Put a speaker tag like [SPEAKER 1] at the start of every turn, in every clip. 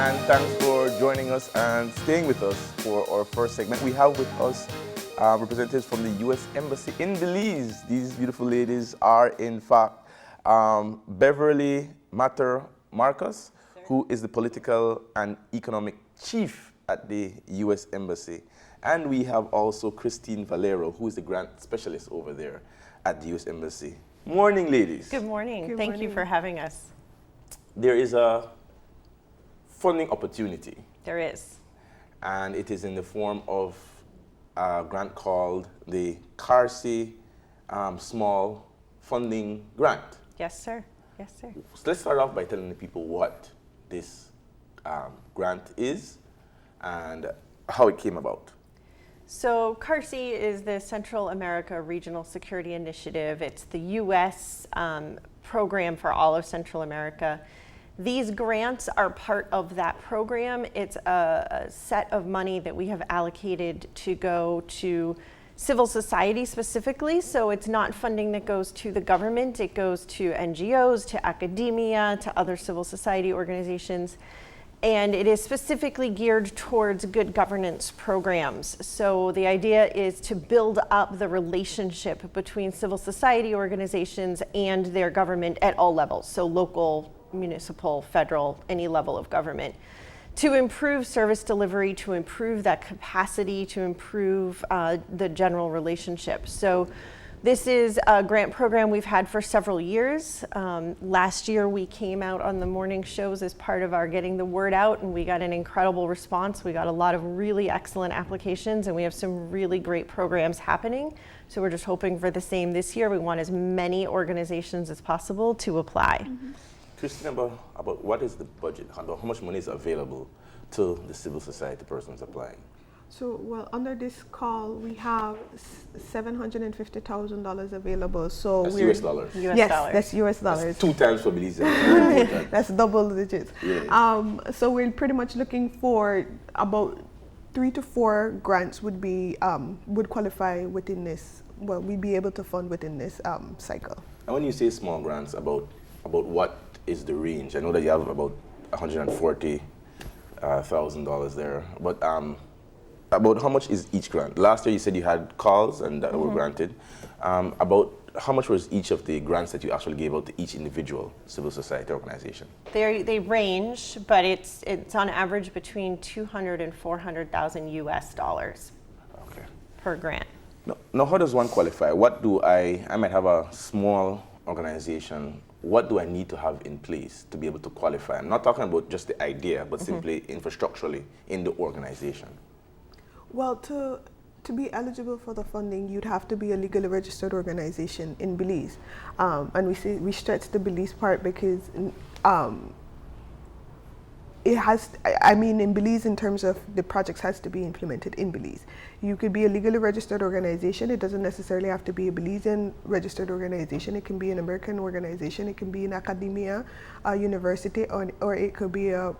[SPEAKER 1] and thanks for joining us and staying with us for our first segment. We have with us representatives from the U.S. Embassy in Belize. These beautiful ladies are, in fact, Beverly Marcus, who is the political and economic chief at the U.S. Embassy. And we have also Christine Valerio, who is the grant specialist over there at the U.S. Embassy. Morning, ladies.
[SPEAKER 2] Good morning. Thank you for having us.
[SPEAKER 1] There is a funding opportunity.
[SPEAKER 2] There is.
[SPEAKER 1] And it is in the form of a grant called the CARSI Small Funding Grant.
[SPEAKER 2] Yes, sir. Yes, sir.
[SPEAKER 1] So let's start off by telling the people what this grant is and how it came about.
[SPEAKER 2] So CARSI is the Central America Regional Security Initiative. It's the U.S. Program for all of Central America. These grants are part of that program. It's a set of money that we have allocated to go to civil society specifically. So it's not funding that goes to the government. It goes to NGOs, to academia, to other civil society organizations. And it is specifically geared towards good governance programs. So the idea is to build up the relationship between civil society organizations and their government at all levels. So local, municipal, federal, any level of government, to improve service delivery, to improve that capacity, to improve the general relationship. So this is a grant program we've had for several years. Last year we came out on the morning shows as part of our getting the word out, and we got an incredible response. We got a lot of really excellent applications, and we have some really great programs happening. So we're just hoping for the same this year. We want as many organizations as possible to apply.
[SPEAKER 1] Mm-hmm. Christine, about what is the budget? How much money is available to the civil society persons applying?
[SPEAKER 3] So, well, under this call, we have $750,000 available. So
[SPEAKER 1] that's US dollars.
[SPEAKER 3] Yes, that's US dollars.
[SPEAKER 1] That's 2 times for Belize.
[SPEAKER 3] That's double digits.
[SPEAKER 1] Yeah.
[SPEAKER 3] So we're pretty much looking for about 3 to 4 grants would be would qualify within this. Well, we'd be able to fund within this cycle.
[SPEAKER 1] And when you say small grants, about what is the range? I know that you have about $140,000 there, but about how much is each grant? Last year you said you had calls and that were granted. About how much was each of the grants that you actually gave out to each individual civil society organization?
[SPEAKER 2] They range, but it's on average between 200 and 400,000 US dollars per grant.
[SPEAKER 1] Now, how does one qualify? What do I might have a small organization. What do I need to have in place to be able to qualify? I'm not talking about just the idea, but simply infrastructurally in the organization.
[SPEAKER 3] Well, to be eligible for the funding, you'd have to be a legally registered organization in Belize. And we stretch the Belize part because it has, in Belize, in terms of the projects has to be implemented in Belize. You could be a legally registered organization. It doesn't necessarily have to be a Belizean registered organization. It can be an American organization. It can be an academia, a university, or it could be an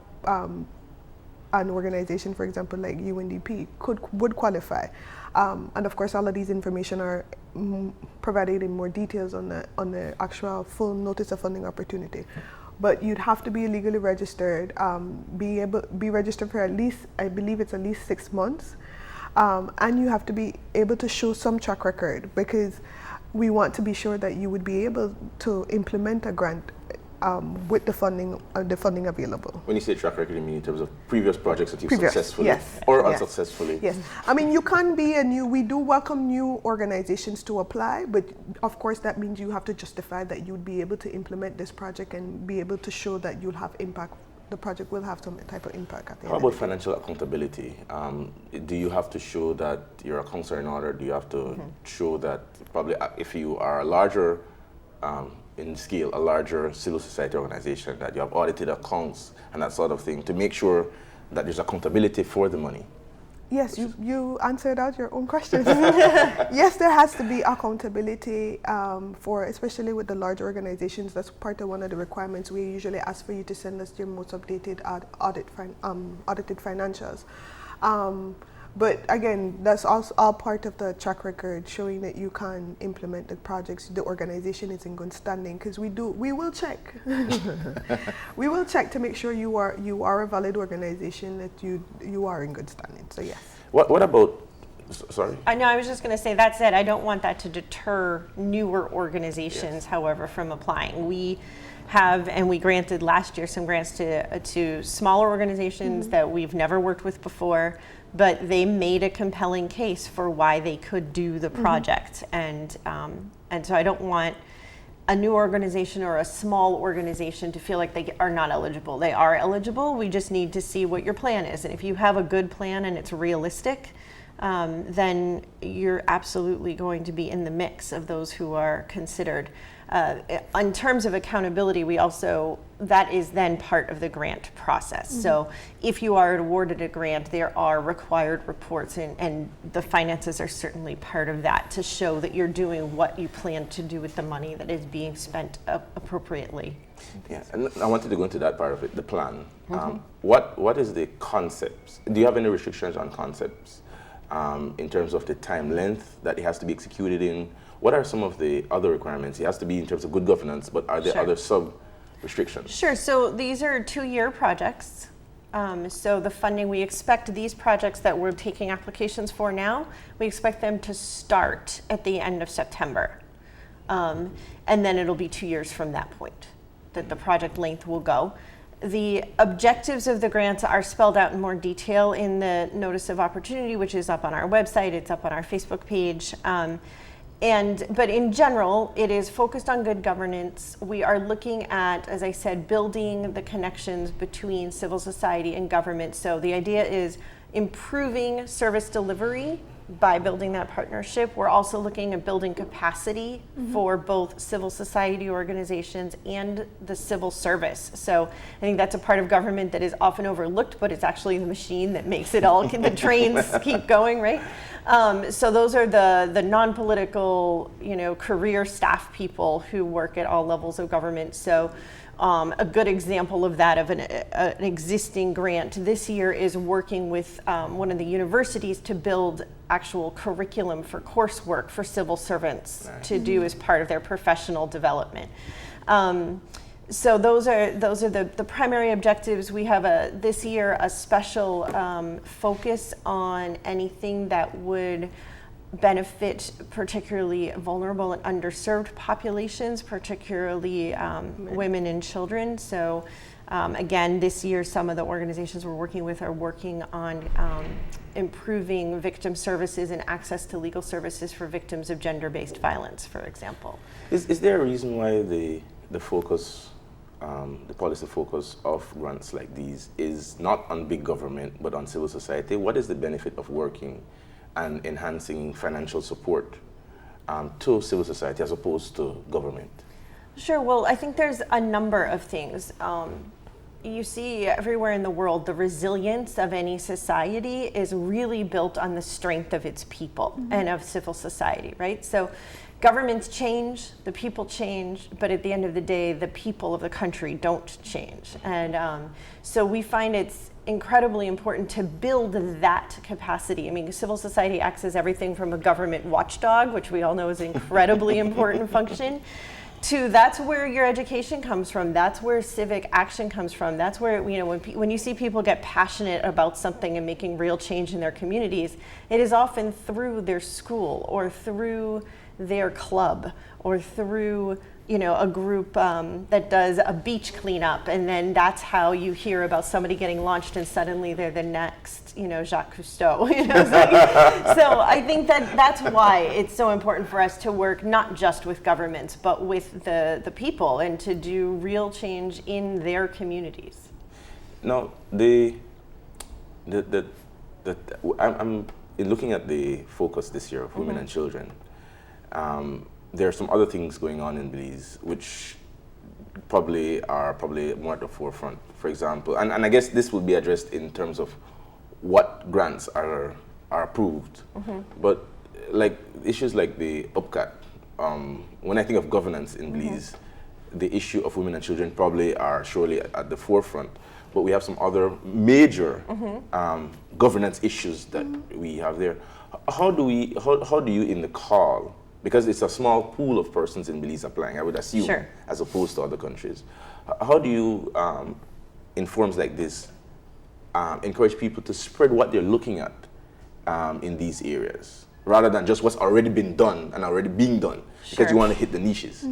[SPEAKER 3] organization, for example, like UNDP, would qualify. And of course, all of these information are provided in more details on the actual full notice of funding opportunity. But you'd have to be legally registered, be registered for at least, I believe it's at least 6 months, and you have to be able to show some track record, because we want to be sure that you would be able to implement a grant with the funding available.
[SPEAKER 1] When you say track record, you mean in terms of previous projects that you've successfully
[SPEAKER 3] yes,
[SPEAKER 1] or
[SPEAKER 3] yes,
[SPEAKER 1] unsuccessfully?
[SPEAKER 3] Yes. You can't be we do welcome new organizations to apply, but of course that means you have to justify that you'd be able to implement this project and be able to show that you'll have impact. The project will have some type of impact at the end.
[SPEAKER 1] How about financial accountability? Do you have to show that your accounts are in order? Do you have to show that probably if you are a larger in scale, a larger civil society organization, that you have audited accounts and that sort of thing to make sure that there's accountability for the money?
[SPEAKER 3] Yes, you answered out your own questions. Yes, there has to be accountability especially with the large organizations. That's part of one of the requirements. We usually ask for you to send us your most updated audited financials. But again, that's also all part of the track record, showing that you can implement the projects. The organization is in good standing, because we will check. We will check to make sure you are a valid organization, that you are in good standing. So yes.
[SPEAKER 1] What about? Sorry.
[SPEAKER 2] I know. I was just going to say, that said, I don't want that to deter newer organizations, however, from applying. We have, and we granted last year some grants to smaller organizations that we've never worked with before, but they made a compelling case for why they could do the project. And so I don't want a new organization or a small organization to feel like they are not eligible. They are eligible. We just need to see what your plan is. And if you have a good plan and it's realistic, then you're absolutely going to be in the mix of those who are considered. In terms of accountability, that is then part of the grant process. So if you are awarded a grant, there are required reports, and the finances are certainly part of that, to show that you're doing what you plan to do with the money that is being spent appropriately.
[SPEAKER 1] Yeah, and I wanted to go into that part of it, the plan. What is the concepts? Do you have any restrictions on concepts in terms of the time length that it has to be executed in? What are some of the other requirements? It has to be in terms of good governance, but are there other sub-restrictions?
[SPEAKER 2] Sure, so these are 2-year projects. So the funding, we expect these projects that we're taking applications for now, we expect them to start at the end of September. And then it'll be 2 years from that point that the project length will go. The objectives of the grants are spelled out in more detail in the Notice of Opportunity, which is up on our website, it's up on our Facebook page. But in general, it is focused on good governance. We are looking at, as I said, building the connections between civil society and government. So the idea is improving service delivery by building that partnership. We're also looking at building capacity for both civil society organizations and the civil service. So I think that's a part of government that is often overlooked, but it's actually the machine that makes it all, the trains keep going, right? So those are the non-political, career staff people who work at all levels of government. So a good example of that, of an existing grant this year, is working with one of the universities to build actual curriculum for coursework for civil servants to do as part of their professional development. So those are the primary objectives. We have this year a special focus on anything that would benefit particularly vulnerable and underserved populations, particularly women and children. So again, this year, some of the organizations we're working with are working on improving victim services and access to legal services for victims of gender-based violence, for example.
[SPEAKER 1] Is there a reason why the focus, the policy focus of grants like these is not on big government, but on civil society? What is the benefit of working and enhancing financial support to civil society as opposed to government?
[SPEAKER 2] Sure, well, I think there's a number of things. You see everywhere in the world, the resilience of any society is really built on the strength of its people and of civil society, right? So governments change, the people change, but at the end of the day, the people of the country don't change. And so we find it's incredibly important to build that capacity. I mean, civil society acts as everything from a government watchdog, which we all know is an incredibly important function, to that's where your education comes from. That's where civic action comes from. That's where, when you see people get passionate about something and making real change in their communities, it is often through their school or through their club or through a group that does a beach cleanup, and then that's how you hear about somebody getting launched and suddenly they're the next, Jacques Cousteau. So I think that's why it's so important for us to work not just with governments, but with the people, and to do real change in their communities.
[SPEAKER 1] Now, I'm looking at the focus this year of women and children. There are some other things going on in Belize which probably are more at the forefront. For example, and I guess this will be addressed in terms of what grants are approved. But like issues like the UPCAT, when I think of governance in Belize, the issue of women and children probably are surely at the forefront. but we have some other major governance issues that we have there. How do you in the call, because it's a small pool of persons in Belize applying, I would assume,
[SPEAKER 2] Sure.
[SPEAKER 1] as opposed to other countries, how do you, in forums like this, encourage people to spread what they're looking at in these areas, rather than just what's already been done and already being done, because
[SPEAKER 2] Sure.
[SPEAKER 1] you want to hit the niches?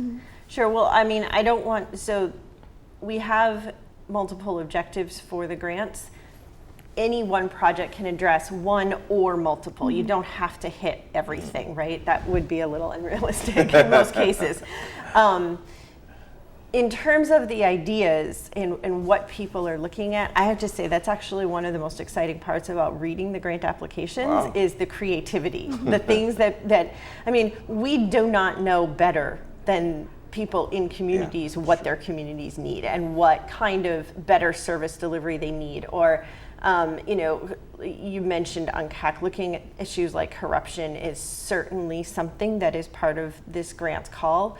[SPEAKER 2] Sure. Well, I mean, I don't want, so we have multiple objectives for the grants. Any one project can address one or multiple. You don't have to hit everything, right? That would be a little unrealistic in most cases. In terms of the ideas and what people are looking at, I have to say that's actually one of the most exciting parts about reading the grant applications.
[SPEAKER 1] Wow.
[SPEAKER 2] Is the creativity, the things that, I mean, we do not know better than people in communities what their communities need and what kind of better service delivery they need. Or, you know, you mentioned UNCAC, looking at issues like corruption is certainly something that is part of this grant's call.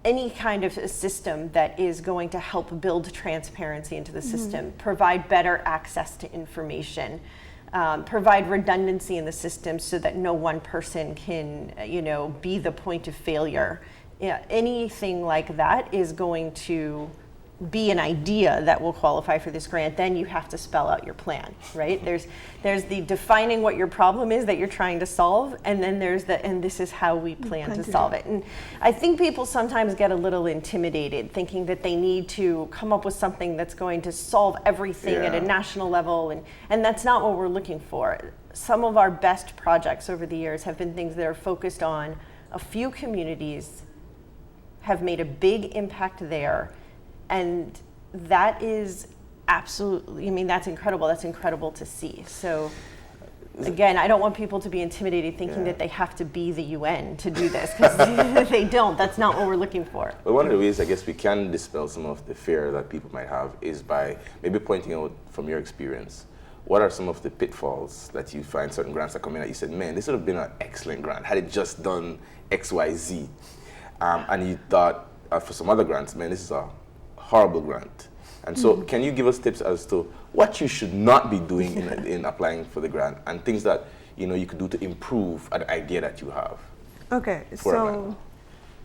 [SPEAKER 2] Any kind of a system that is going to help build transparency into the system, provide better access to information, provide redundancy in the system so that no one person can, you know, be the point of failure. Yeah, anything like that is going to be an idea that will qualify for this grant. Then you have to spell out your plan, right? There's the defining what your problem is that you're trying to solve, and then there's the, and this is how we plan to solve it. And I think people sometimes get a little intimidated, thinking that they need to come up with something that's going to solve everything at a national level, and that's not what we're looking for. Some of our best projects over the years have been things that are focused on a few communities, have made a big impact there, and that is absolutely, I mean, that's incredible. That's incredible to see. So again, I don't want people to be intimidated thinking that they have to be the UN to do this, because they don't. That's not what we're looking for.
[SPEAKER 1] Well, one of the ways I guess we can dispel some of the fear that people might have is by maybe pointing out from your experience, what are some of the pitfalls that you find certain grants are coming out? You said, man, this would have been an excellent grant had it just done X, Y, Z. And you thought, for some other grants, man, this is a horrible grant. And so can you give us tips as to what you should not be doing in applying for the grant, and things that, you know, you could do to improve an idea that you have?
[SPEAKER 3] Okay, so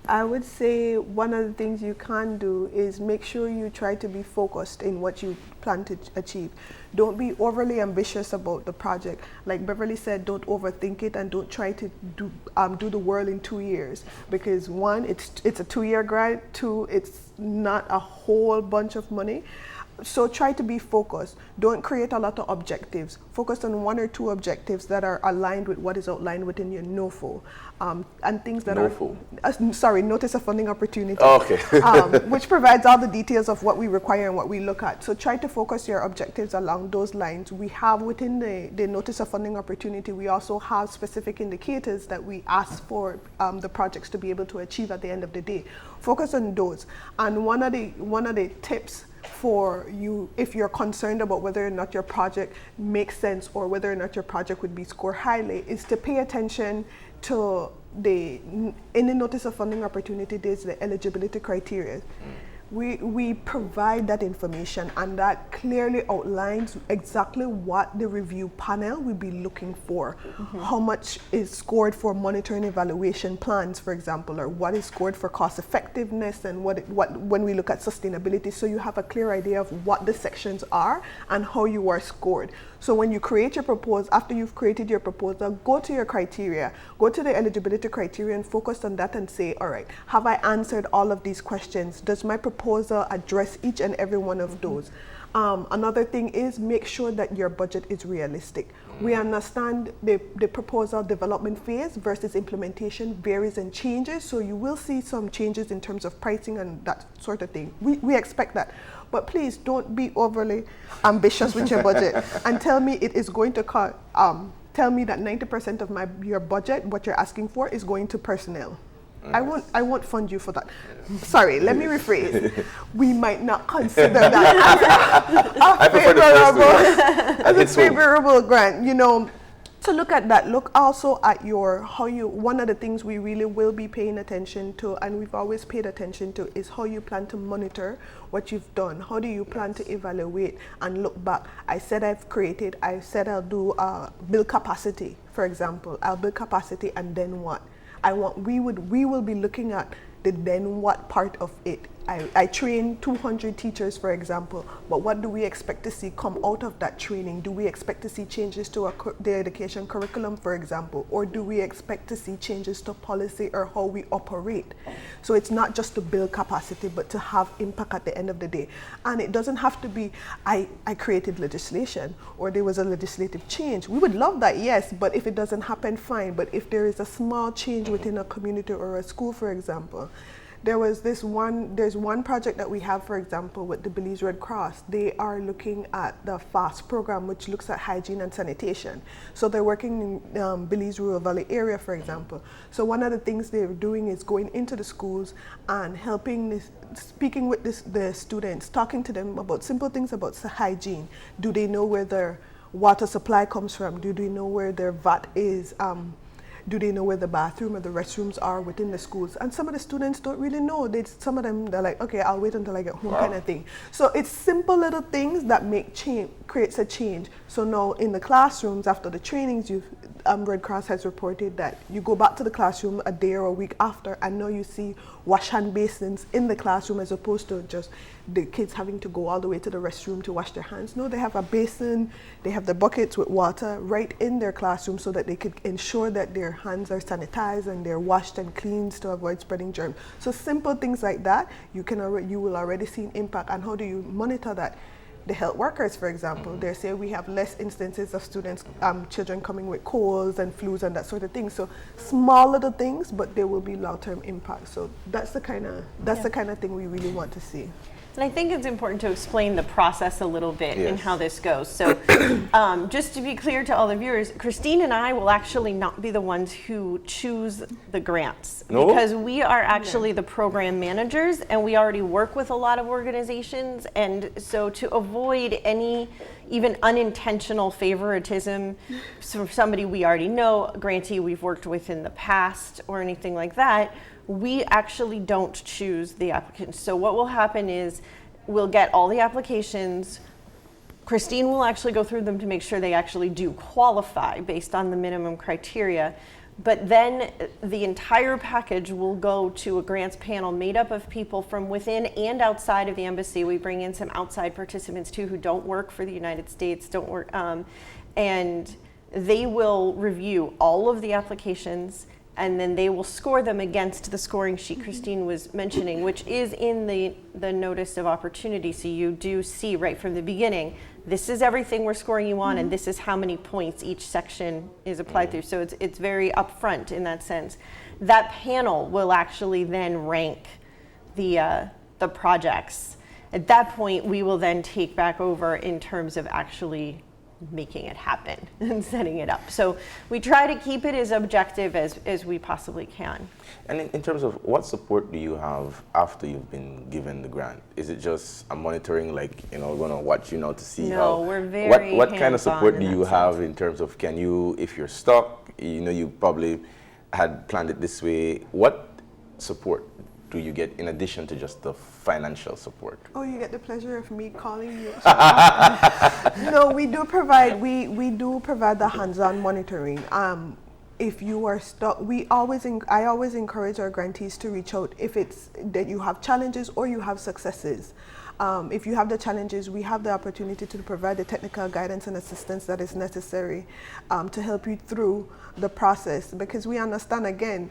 [SPEAKER 3] I would say one of the things you can do is make sure you try to be focused in what you plan to achieve. Don't be overly ambitious about the project. Like Beverly said, don't overthink it, and don't try to do the world in 2 years, because one, it's a 2-year grant. Two, it's not a whole bunch of money. So try to be focused. Don't create a lot of objectives. Focus on 1 or 2 objectives that are aligned with what is outlined within your NOFO, and things that
[SPEAKER 1] NOFO.
[SPEAKER 3] are Notice of Funding Opportunity.
[SPEAKER 1] Oh, okay.
[SPEAKER 3] Which provides all the details of what we require and what we look at. So try to focus your objectives along those lines. We have within the Notice of Funding Opportunity, we also have specific indicators that we ask for the projects to be able to achieve at the end of the day. Focus on those. And one of the tips for you, if you're concerned about whether or not your project makes sense or whether or not your project would be scored highly, is to pay attention to in the Notice of Funding Opportunity, there's the eligibility criteria. We provide that information, and that clearly outlines exactly what the review panel will be looking for. How much is scored for monitoring evaluation plans, for example, or what is scored for cost effectiveness, and what when we look at sustainability. So you have a clear idea of what the sections are and how you are scored. So when you create your proposal, after you've created your proposal, go to your criteria, go to the eligibility criteria and focus on that and say, all right, have I answered all of these questions? Does my proposal address each and every one of those? Another thing is make sure that your budget is realistic. We understand the proposal development phase versus implementation varies and changes, so you will see some changes in terms of pricing and that sort of thing. We expect that. But please don't be overly ambitious with your budget and tell me it is going to cost, tell me that 90% of your budget, what you're asking for, is going to personnel. I won't fund you for that. Sorry, let me rephrase. We might not consider that as a favorable grant. You know, to look at that, look also at one of the things we really will be paying attention to, and we've always paid attention to, is how you plan to monitor what you've done. How do you plan to evaluate and look back? I said I'll do build capacity, for example. I'll build capacity, and then what? We will be looking at the then what part of it. I train 200 teachers, for example, but what do we expect to see come out of that training? Do we expect to see changes to the education curriculum, for example, or do we expect to see changes to policy or how we operate? So it's not just to build capacity, but to have impact at the end of the day. And it doesn't have to be, I created legislation or there was a legislative change. We would love that, yes, but if it doesn't happen, fine. But if there is a small change within a community or a school, for example, there's one project that we have, for example, with the Belize Red Cross. They are looking at the FAST program, which looks at hygiene and sanitation. So they're working in Belize Rural Valley area, for example. So one of the things they're doing is going into the schools and speaking with the students, talking to them about simple things about hygiene. Do they know where their water supply comes from? Do they know where their vat is? Do they know where the bathroom or the restrooms are within the schools? And some of the students don't really know. Some of them, they're like, okay, I'll wait until I get home, kind of thing. So it's simple little things that creates a change. So now in the classrooms, after the trainings, Red Cross has reported that you go back to the classroom a day or a week after, and now you see wash hand basins in the classroom as opposed to just the kids having to go all the way to the restroom to wash their hands. No, they have a basin, they have the buckets with water right in their classroom so that they could ensure that their hands are sanitized and they're washed and cleaned to avoid spreading germs. So simple things like that, you will already see an impact. And how do you monitor that? The health workers, for example, they say we have less instances of children coming with colds and flus and that sort of thing. So small little things, but there will be long-term impact. So that's the kind of thing we really want to see.
[SPEAKER 2] And I think it's important to explain the process a little bit and how this goes. So just to be clear to all the viewers, Christine and I will actually not be the ones who choose the grants.
[SPEAKER 1] No?
[SPEAKER 2] Because we are actually the program managers and we already work with a lot of organizations. And so to avoid any even unintentional favoritism from somebody we already know, a grantee we've worked with in the past or anything like that, we actually don't choose the applicants. So what will happen is we'll get all the applications. Christine will actually go through them to make sure they actually do qualify based on the minimum criteria. But then the entire package will go to a grants panel made up of people from within and outside of the embassy. We bring in some outside participants too who don't work for the United States, and they will review all of the applications, and then they will score them against the scoring sheet Christine was mentioning, which is in the notice of opportunity. So you do see right from the beginning, this is everything we're scoring you on, and this is how many points each section is applied through. So it's very upfront in that sense. That panel will actually then rank the projects. At that point, we will then take back over in terms of actually making it happen and setting it up. So we try to keep it as objective as we possibly can.
[SPEAKER 1] And in terms of what support do you have after you've been given the grant? Is it just a monitoring, like, we're going to watch you now to see
[SPEAKER 2] No, we're very
[SPEAKER 1] what kind of support do
[SPEAKER 2] hands-on
[SPEAKER 1] you have in terms of, can you, if you're stuck, you probably had planned it this way, what support do you get in addition to just the financial support?
[SPEAKER 3] Oh, you get the pleasure of me calling you. No, we do provide the hands-on monitoring. If you are stuck, I always encourage our grantees to reach out if it's that you have challenges or you have successes. If you have the challenges, we have the opportunity to provide the technical guidance and assistance that is necessary to help you through the process, because we understand, again,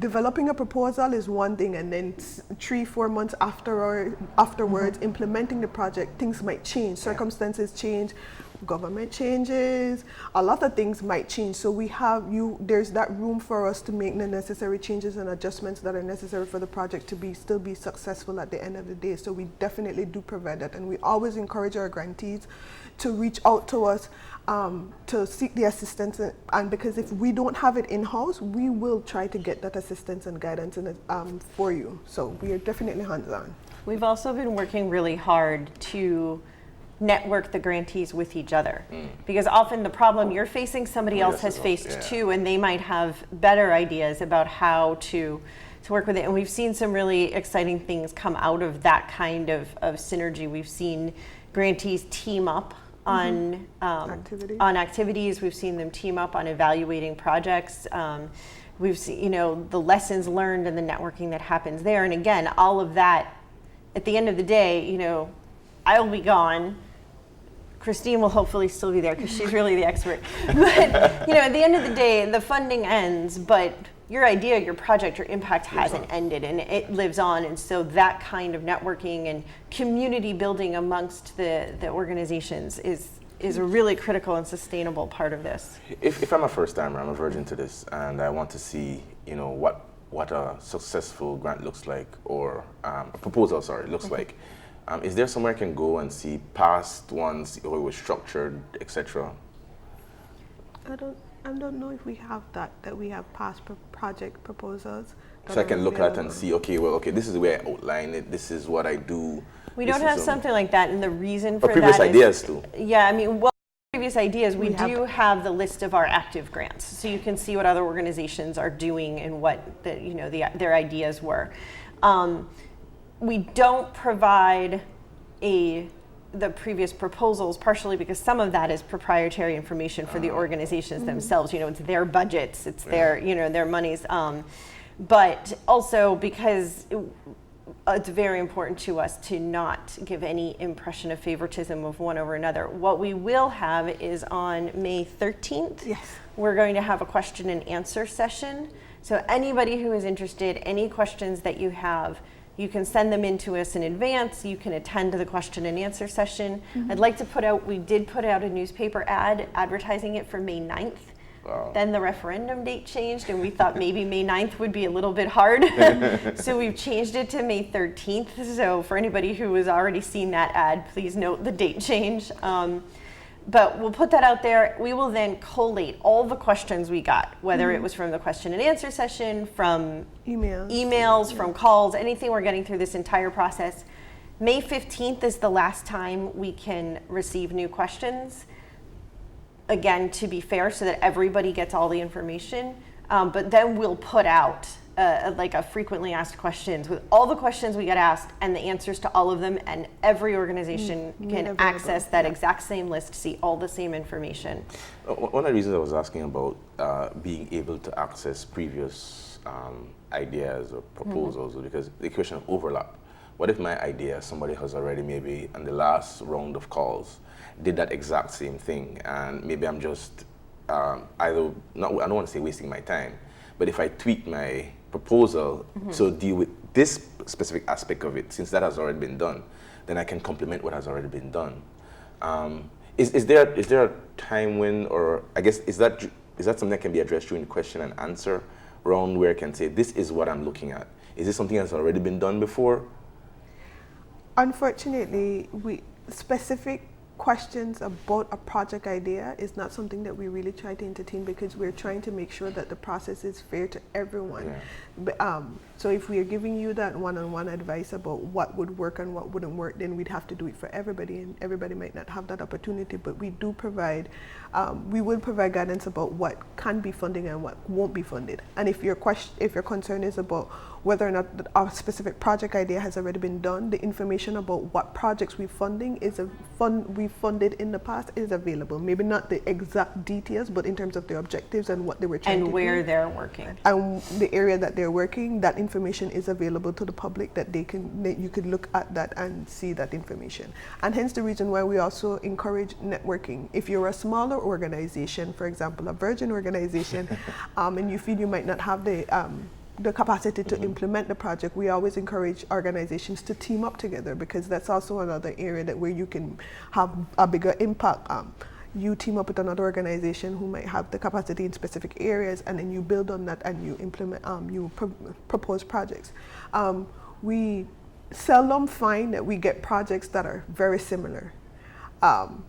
[SPEAKER 3] developing a proposal is one thing, and then 3-4 months afterwards, implementing the project, things might change, circumstances change, government changes, a lot of things might change. So there's that room for us to make the necessary changes and adjustments that are necessary for the project to still be successful at the end of the day. So we definitely do provide that, and we always encourage our grantees to reach out to us to seek the assistance, and because if we don't have it in-house, we will try to get that assistance and guidance for you. So we are definitely hands-on.
[SPEAKER 2] We've also been working really hard to network the grantees with each other. Because often the problem you're facing, somebody else has faced too, and they might have better ideas about how to work with it. And we've seen some really exciting things come out of that kind of synergy. We've seen grantees team up on activities. We've seen them team up on evaluating projects. We've seen, the lessons learned and the networking that happens there. And again, all of that, at the end of the day, I'll be gone. Christine will hopefully still be there because she's really the expert. But, at the end of the day, the funding ends, but your idea, your project, your impact hasn't ended, and it lives on. And so that kind of networking and community building amongst the organizations is a really critical and sustainable part of this.
[SPEAKER 1] If I'm a first-timer, I'm a virgin to this, and I want to see, what a successful grant looks like, or a proposal, looks like. Is there somewhere I can go and see past ones, how it was structured, etc.?
[SPEAKER 3] I don't know if we have that we have past project proposals.
[SPEAKER 1] So I can look at and see, okay, this is where I outline it, this is what I do.
[SPEAKER 2] We don't have something like that, and the reason for that
[SPEAKER 1] previous ideas too.
[SPEAKER 2] Yeah, previous ideas, we do have the list of our active grants, so you can see what other organizations are doing and what their ideas were. We don't provide the previous proposals, partially because some of that is proprietary information for the organizations themselves. It's their budgets, it's their monies, but also because it's very important to us to not give any impression of favoritism of one over another. What we will have is on May 13th, we're going to have a question and answer session. So anybody who is interested, any questions that you have, you can send them in to us in advance. You can attend the question and answer session. I'd like to we did put out a newspaper ad advertising it for May 9th. Wow. Then the referendum date changed, and we thought maybe May 9th would be a little bit hard. So we've changed it to May 13th. So for anybody who has already seen that ad, please note the date change. But we'll put that out there. We will then collate all the questions we got, whether it was from the question and answer session, from emails, from calls, anything we're getting through this entire process. May 15th is the last time we can receive new questions. Again, to be fair, so that everybody gets all the information. But then we'll put out a frequently asked questions with all the questions we get asked and the answers to all of them, and every organization can access that exact same list, see all the same information.
[SPEAKER 1] One of the reasons I was asking about being able to access previous ideas or proposals was because the question of overlap. What if my idea, somebody has already maybe in the last round of calls did that exact same thing, and maybe I'm just I don't want to say wasting my time, but if I tweak my proposal to deal with this specific aspect of it, since that has already been done, then I can complement what has already been done. Is there a time when, or I guess, is that something that can be addressed during the question and answer round, where I can say, this is what I'm looking at? Is this something that's already been done before?
[SPEAKER 3] Unfortunately, specific questions about a project idea is not something that we really try to entertain, because we're trying to make sure that the process is fair to everyone. So if we are giving you that one-on-one advice about what would work and what wouldn't work, then we'd have to do it for everybody, and everybody might not have that opportunity. But we do provide, we will provide guidance about what can be funding and what won't be funded. And if your concern is about whether or not our specific project idea has already been done, the information about what projects we've funded in the past is available. Maybe not the exact details, but in terms of their objectives and what they were trying to do.
[SPEAKER 2] And where they're working.
[SPEAKER 3] And the area that they're working, that information is available to the public, that you could look at that and see that information. And hence the reason why we also encourage networking. If you're a smaller organization, for example, a virgin organization, and you feel you might not have the capacity to implement the project, we always encourage organizations to team up together, because that's also another area where you can have a bigger impact. You team up with another organization who might have the capacity in specific areas, and then you build on that and you implement, propose projects. We seldom find that we get projects that are very similar.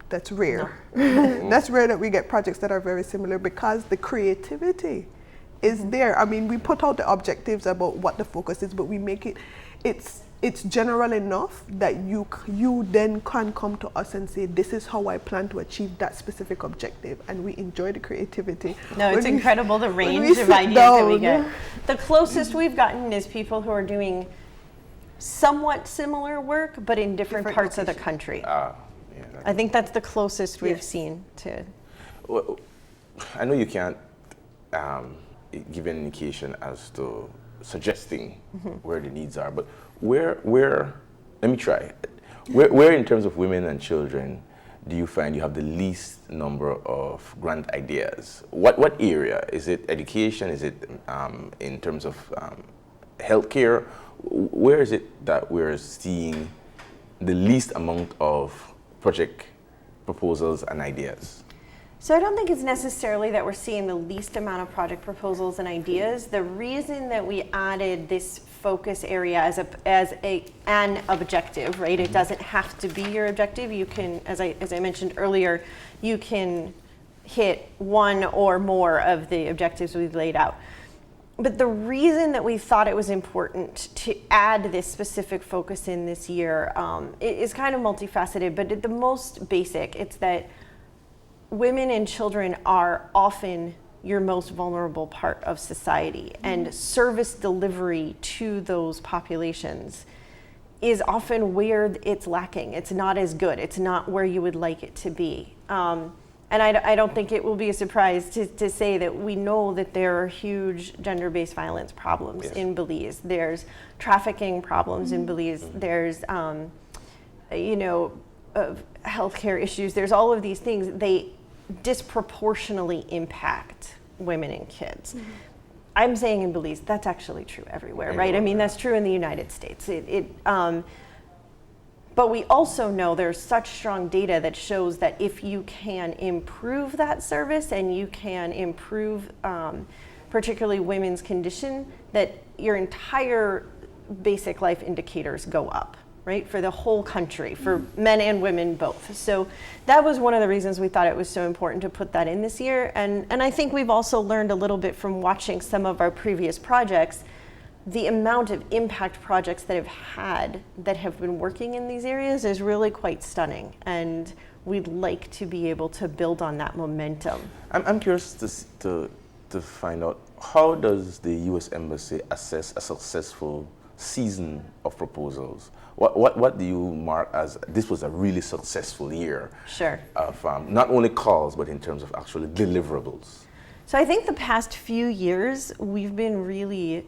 [SPEAKER 3] That's rare. No. That's rare that we get projects that are very similar, because the creativity is there. I mean, we put out the objectives about what the focus is, but we make it's it's general enough that you then can come to us and say, this is how I plan to achieve that specific objective, and we enjoy the creativity.
[SPEAKER 2] No, it's incredible the range of ideas that we get. The closest we've gotten is people who are doing somewhat similar work, but in different parts of the country. I think that's the closest we've seen to.
[SPEAKER 1] Well, I know you can't give an indication as to suggesting where the needs are, but where let me try. Where in terms of women and children do you find you have the least number of grant ideas? What area? Is it education? Is it in terms of healthcare? Where is it that we're seeing the least amount of project proposals and ideas?
[SPEAKER 2] So I don't think it's necessarily that we're seeing the least amount of project proposals and ideas. The reason that we added this focus area as an objective, right? It doesn't have to be your objective. You can, as I mentioned earlier, you can hit one or more of the objectives we've laid out. But the reason that we thought it was important to add this specific focus in this year is kind of multifaceted, but at the most basic, it's that women and children are often your most vulnerable part of society, and service delivery to those populations is often where it's lacking. It's not as good. It's not where you would like it to be. And I don't think it will be a surprise to say that we know that there are huge gender-based violence problems in Belize. There's trafficking problems in Belize. There's, healthcare issues. There's all of these things. They disproportionately impact women and kids. I'm saying in Belize, that's actually true everywhere, right? I mean, that's true in the United States. But we also know there's such strong data that shows that if you can improve that service and you can improve particularly women's condition, that your entire basic life indicators go up, right? For the whole country, for men and women both. So that was one of the reasons we thought it was so important to put that in this year. And I think we've also learned a little bit from watching some of our previous projects. The amount of impact projects that have been working in these areas is really quite stunning, and we'd like to be able to build on that momentum. I'm
[SPEAKER 1] curious to find out, how does the U.S. Embassy assess a successful season of proposals? What do you mark as this was a really successful year?
[SPEAKER 2] Sure.
[SPEAKER 1] Of not only calls, but in terms of actually deliverables?
[SPEAKER 2] So I think the past few years we've been really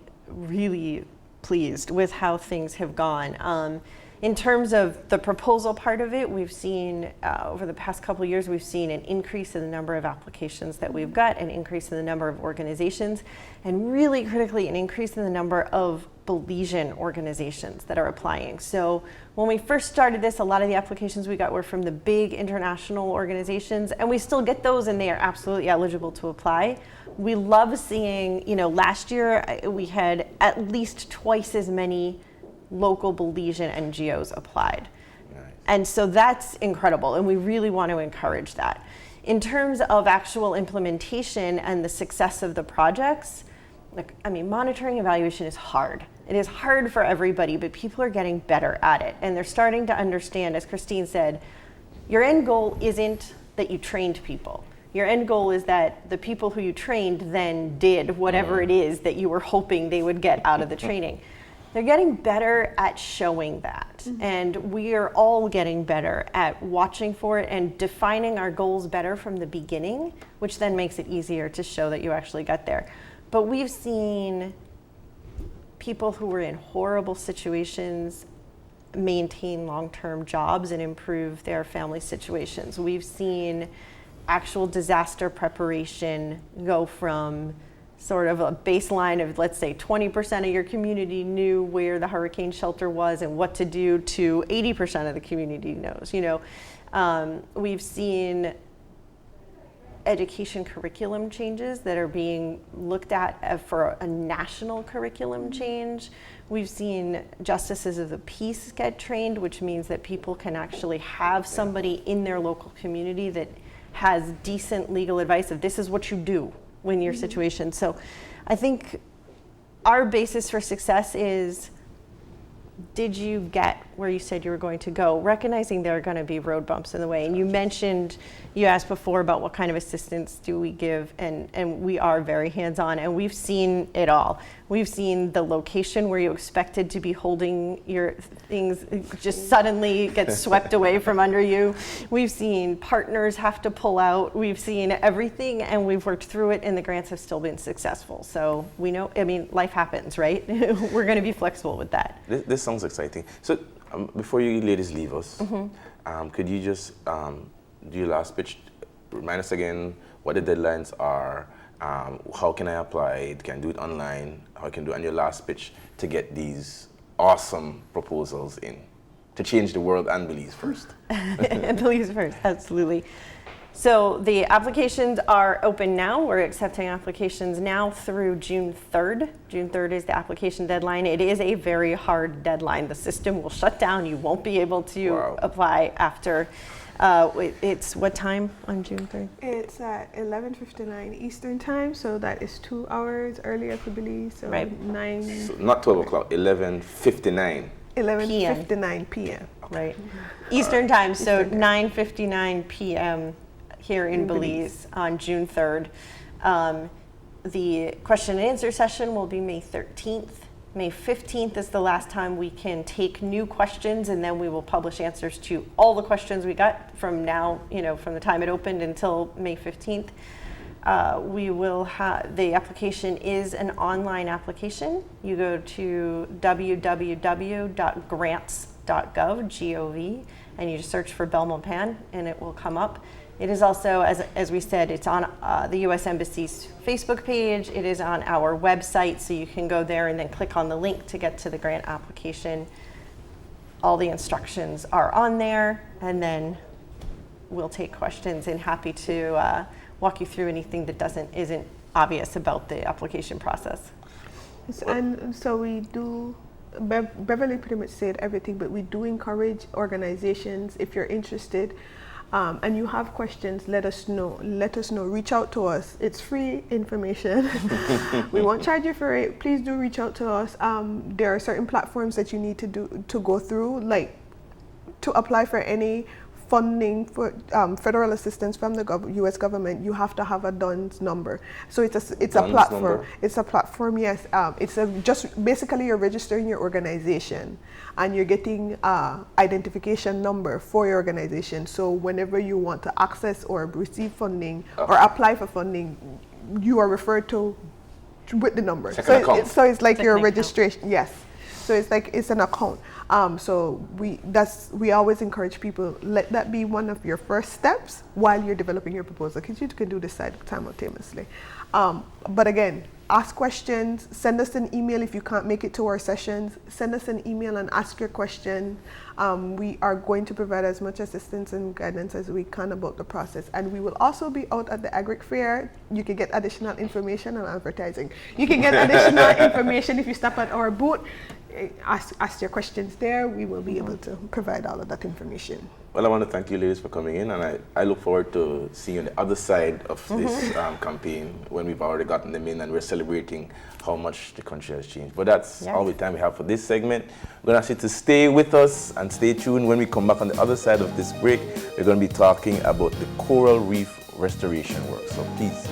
[SPEAKER 2] pleased with how things have gone. In terms of the proposal part of it, we've seen over the past couple of years, we've seen an increase in the number of applications that we've got, an increase in the number of organizations, and really critically, an increase in the number of Belizean organizations that are applying. So when we first started this, a lot of the applications we got were from the big international organizations, and we still get those, and they are absolutely eligible to apply. We love seeing, last year we had at least twice as many local Belizean NGOs applied. Nice. And so that's incredible, and we really want to encourage that. In terms of actual implementation and the success of the projects, monitoring evaluation is hard. It is hard for everybody, but people are getting better at it, and they're starting to understand, as Christine said, your end goal isn't that you trained people. Your end goal is that the people who you trained then did whatever it is that you were hoping they would get out of the training. They're getting better at showing that, and we are all getting better at watching for it and defining our goals better from the beginning, which then makes it easier to show that you actually got there. But we've seen people who were in horrible situations maintain long-term jobs and improve their family situations. We've seen actual disaster preparation go from sort of a baseline of, let's say, 20% of your community knew where the hurricane shelter was and what to do, to 80% of the community knows. We've seen education curriculum changes that are being looked at for a national curriculum change. We've seen justices of the peace get trained, which means that people can actually have somebody in their local community that has decent legal advice of this is what you do when your situation. So I think our basis for success is did you get where you said you were going to go, recognizing there are going to be road bumps in the way? And you mentioned, you asked before about what kind of assistance do we give, and we are very hands-on, and we've seen it all. We've seen the location where you expected to be holding your things just suddenly get swept away from under you. We've seen partners have to pull out. We've seen everything, and we've worked through it, and the grants have still been successful. So we know, I mean, life happens, right? We're going to be flexible with that.
[SPEAKER 1] This sounds exciting. So before you ladies leave us, could you just do your last pitch? Remind us again what the deadlines are. How can I apply? Can I do it online? How can I do it on your last pitch to get these awesome proposals in to change the world and Belize first?
[SPEAKER 2] Belize first, absolutely. So the applications are open now. We're accepting applications now through June 3rd. June 3rd is the application deadline. It is a very hard deadline. The system will shut down. You won't be able to apply after. It's what time on June 3rd?
[SPEAKER 3] It's at 11:59 Eastern time, so that is 2 hours earlier for Belize. So
[SPEAKER 2] right.
[SPEAKER 3] 9.
[SPEAKER 1] So not 12 o'clock, 11:59.
[SPEAKER 3] 11:59 p.m.
[SPEAKER 2] Right. Eastern time, so 9:59 p.m. here in Belize on June 3rd. The question and answer session will be May 13th. May 15th is the last time we can take new questions, and then we will publish answers to all the questions we got from now, from the time it opened until May 15th. We will have, the application is an online application. You go to www.grants.gov, G-O-V, and you just search for Belmont Pan, and it will come up. It is also, as we said, it's on the U.S. Embassy's Facebook page. It is on our website, so you can go there and then click on the link to get to the grant application. All the instructions are on there, and then we'll take questions, and happy to walk you through anything that isn't obvious about the application process.
[SPEAKER 3] And so we do, Beverly pretty much said everything, but we do encourage organizations, if you're interested, and you have questions, let us know. Reach out to us. It's free information. We won't charge you for it. Please do reach out to us. There are certain platforms that you need to go through, like to apply for any funding for federal assistance from the U.S. government. You have to have a DUNS number. So it's a platform. Number. It's a platform. Yes. It's just basically you're registering your organization, and you're getting identification number for your organization. So whenever you want to access or receive funding or apply for funding, you are referred to with the number. So it's like your registration. Account. Yes. So it's like it's an account. So we always encourage people, let that be one of your first steps while you're developing your proposal, because you can do this simultaneously. But again, ask questions, send us an email if you can't make it to our sessions, send us an email and ask your question. We are going to provide as much assistance and guidance as we can about the process. And we will also be out at the Agric Fair. You can get additional information on advertising. You can get additional information if you stop at our booth. Ask your questions there. We will be able to provide all of that information.
[SPEAKER 1] Well, I want to thank you ladies for coming in, and I look forward to seeing you on the other side of this campaign when we've already gotten them in and we're celebrating how much the country has changed. But that's all the time we have for this segment. We're going to ask you to stay with us and stay tuned. When we come back on the other side of this break, we're going to be talking about the coral reef restoration work. So please